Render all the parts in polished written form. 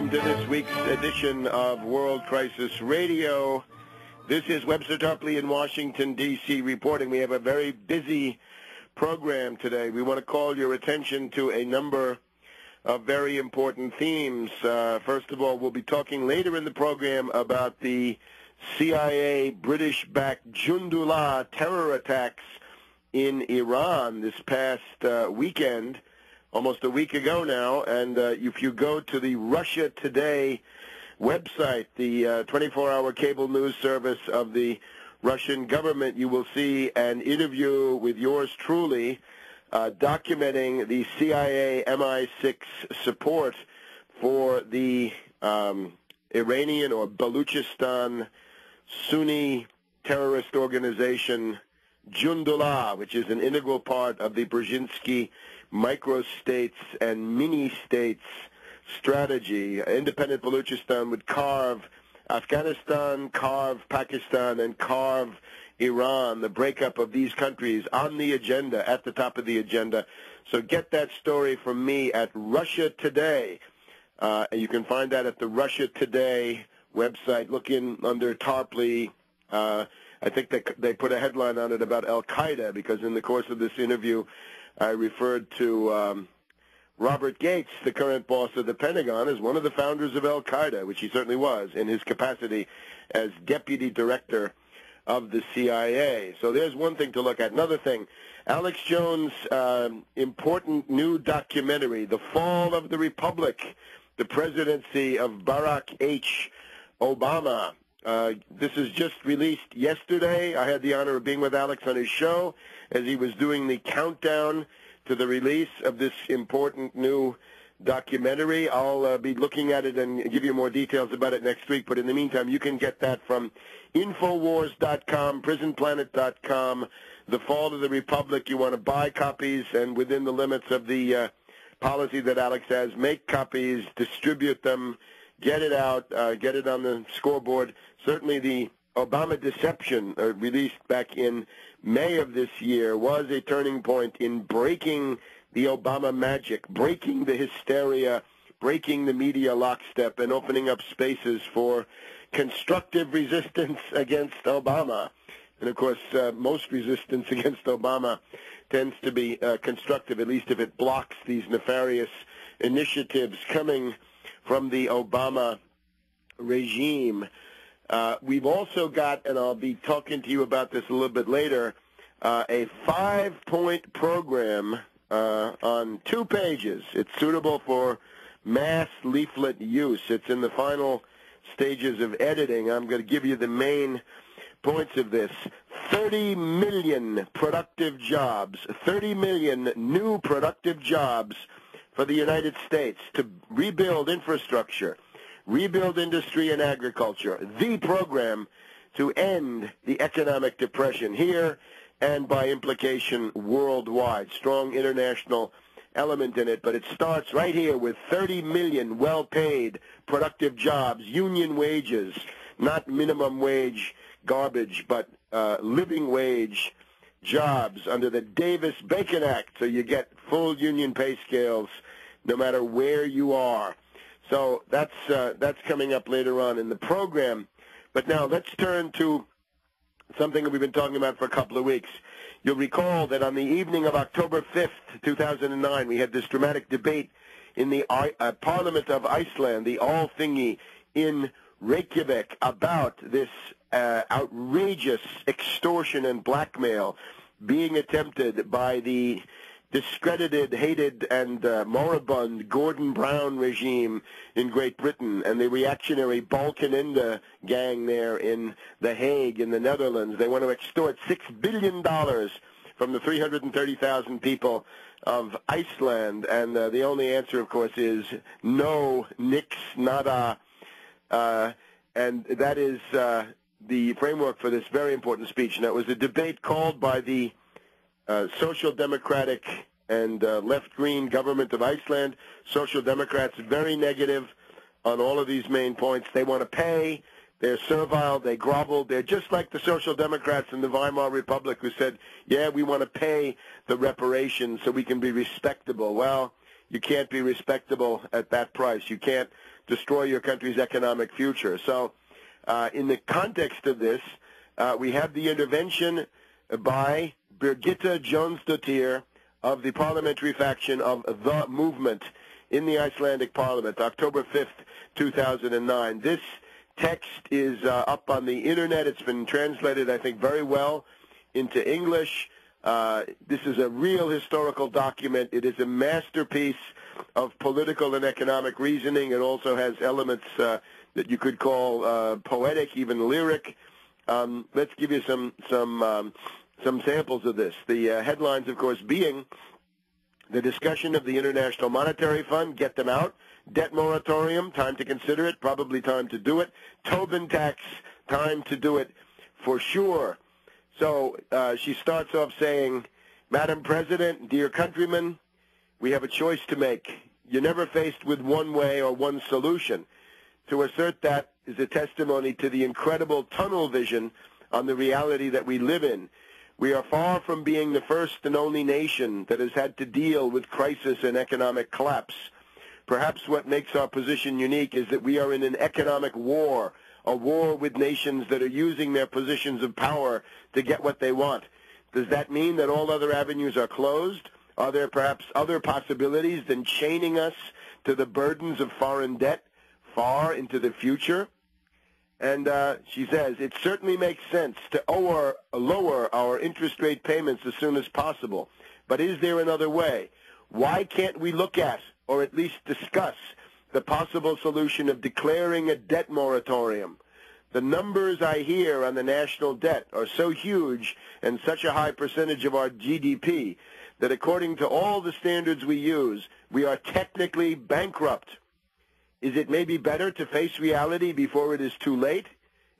welcome to this week's edition of World Crisis Radio. This is Webster Tarpley in Washington, D.C. reporting. We have a very busy program today. We want to call your attention to a number of very important themes. First of all, we'll be talking later in the program about the CIA British-backed Jundullah terror attacks in Iran this past weekend, almost a week ago now. And if you go to the Russia Today website, the 24-hour cable news service of the Russian government, you will see an interview with yours truly documenting the CIA MI6 support for the Iranian or Baluchistan Sunni terrorist organization Jundullah, which is an integral part of the Brzezinski microstates and mini-states strategy. Independent Baluchistan would carve Afghanistan, carve Pakistan, and carve Iran, the breakup of these countries on the agenda, at the top of the agenda. So get that story from me at Russia Today. You can find that at the Russia Today website. Look in under Tarpley. I think they put a headline on it about Al-Qaeda, because in the course of this interview, I referred to Robert Gates, the current boss of the Pentagon, as one of the founders of Al-Qaeda, which he certainly was in his capacity as deputy director of the CIA. So there's one thing to look at. Another thing, Alex Jones' important new documentary, The Fall of the Republic, the Presidency of Barack H. Obama. This is just released yesterday. I had the honor of being with Alex on his show as he was doing the countdown to the release of this important new documentary. I'll be looking at it and give you more details about it next week. But in the meantime, you can get that from Infowars.com, PrisonPlanet.com, The Fall of the Republic. You want to buy copies, and within the limits of the policy that Alex has, make copies, distribute them, get it out, get it on the scoreboard. Certainly the Obama Deception, released back in May of this year, was a turning point in breaking the Obama magic, breaking the hysteria, breaking the media lockstep, and opening up spaces for constructive resistance against Obama. And, of course, most resistance against Obama tends to be constructive, at least if it blocks these nefarious initiatives coming from the Obama regime. We've also got, and I'll be talking to you about this a little bit later, a 5-point program on 2 pages. It's suitable for mass leaflet use. It's in the final stages of editing. I'm going to give you the main points of this. 30 million productive jobs, 30 million new productive jobs for the United States to rebuild infrastructure, rebuild industry and agriculture, the program to end the economic depression here and by implication worldwide. Strong international element in it, but it starts right here with 30 million well-paid productive jobs, union wages, not minimum wage garbage, but living wage jobs under the Davis-Bacon Act, so you get full union pay scales no matter where you are. So that's coming up later on in the program. But now let's turn to something that we've been talking about for a couple of weeks. You'll recall that on the evening of October 5th, 2009, we had this dramatic debate in the Parliament of Iceland, the Alþingi in Reykjavik, about this outrageous extortion and blackmail being attempted by the discredited, hated, and moribund Gordon Brown regime in Great Britain and the reactionary Balkenende gang there in The Hague in the Netherlands. They want to extort $6 billion from the 330,000 people of Iceland, and the only answer, of course, is no, nix, nada, and that is the framework for this very important speech. And that was a debate called by the Social Democratic and left-green government of Iceland. Social Democrats very negative on all of these main points. They want to pay. They're servile. They grovel. They're just like the Social Democrats in the Weimar Republic who said, yeah, we want to pay the reparations so we can be respectable. Well, you can't be respectable at that price. You can't destroy your country's economic future. So in the context of this, we have the intervention by Birgitta Jónsdóttir of the parliamentary faction of The Movement in the Icelandic parliament, October 5th, 2009. This text is up on the internet. It's been translated, I think, very well into English. This is a real historical document. It is a masterpiece of political and economic reasoning. It also has elements that you could call poetic, even lyric. Let's give you some samples of this. The headlines, of course, being the discussion of the International Monetary Fund, get them out. Debt moratorium, time to consider it, probably time to do it. Tobin tax, time to do it for sure. So she starts off saying, Madam President, dear countrymen, we have a choice to make. You're never faced with one way or one solution. To assert that is a testimony to the incredible tunnel vision on the reality that we live in. We are far from being the first and only nation that has had to deal with crisis and economic collapse. Perhaps what makes our position unique is that we are in an economic war, a war with nations that are using their positions of power to get what they want. Does that mean that all other avenues are closed? Are there perhaps other possibilities than chaining us to the burdens of foreign debt far into the future? And she says, it certainly makes sense to lower our interest rate payments as soon as possible. But is there another way? Why can't we look at, or at least discuss, the possible solution of declaring a debt moratorium? The numbers I hear on the national debt are so huge and such a high percentage of our GDP that according to all the standards we use, we are technically bankrupt. Is it maybe better to face reality before it is too late?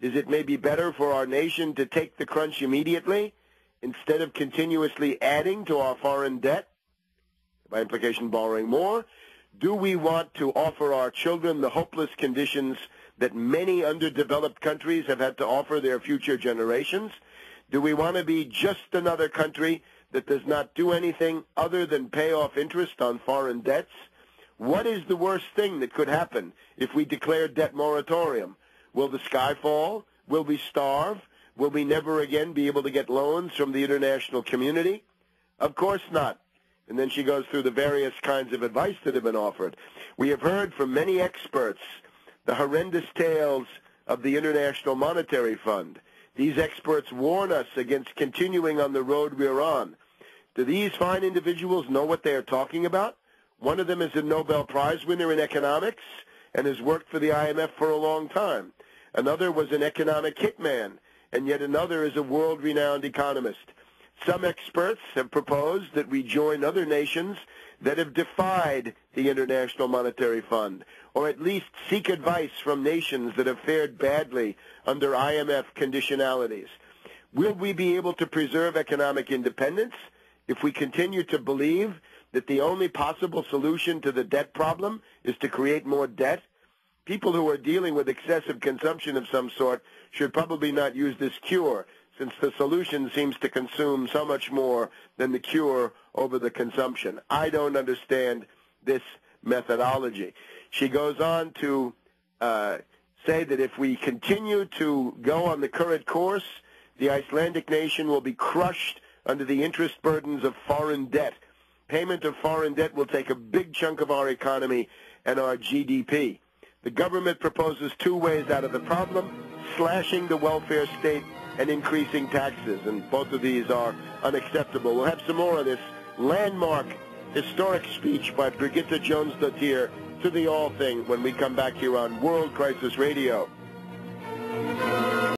Is it maybe better for our nation to take the crunch immediately instead of continuously adding to our foreign debt, by implication borrowing more? Do we want to offer our children the hopeless conditions that many underdeveloped countries have had to offer their future generations? Do we want to be just another country that does not do anything other than pay off interest on foreign debts? What is the worst thing that could happen if we declare debt moratorium? Will the sky fall? Will we starve? Will we never again be able to get loans from the international community? Of course not. And then she goes through the various kinds of advice that have been offered. We have heard from many experts the horrendous tales of the International Monetary Fund. These experts warn us against continuing on the road we're on. Do these fine individuals know what they are talking about? One of them is a Nobel Prize winner in economics and has worked for the IMF for a long time. Another was an economic hitman, and yet another is a world-renowned economist. Some experts have proposed that we join other nations that have defied the International Monetary Fund, or at least seek advice from nations that have fared badly under IMF conditionalities. Will we be able to preserve economic independence if we continue to believe that the only possible solution to the debt problem is to create more debt? People who are dealing with excessive consumption of some sort should probably not use this cure, since the solution seems to consume so much more than the cure over the consumption. I don't understand this methodology. She goes on to say that if we continue to go on the current course, the Icelandic nation will be crushed under the interest burdens of foreign debt. Payment of foreign debt will take a big chunk of our economy and our GDP. The government proposes two ways out of the problem: slashing the welfare state and increasing taxes, and both of these are unacceptable. We'll have some more of this landmark, historic speech by Birgitta Jónsdóttir to the All Thing when we come back here on World Crisis Radio.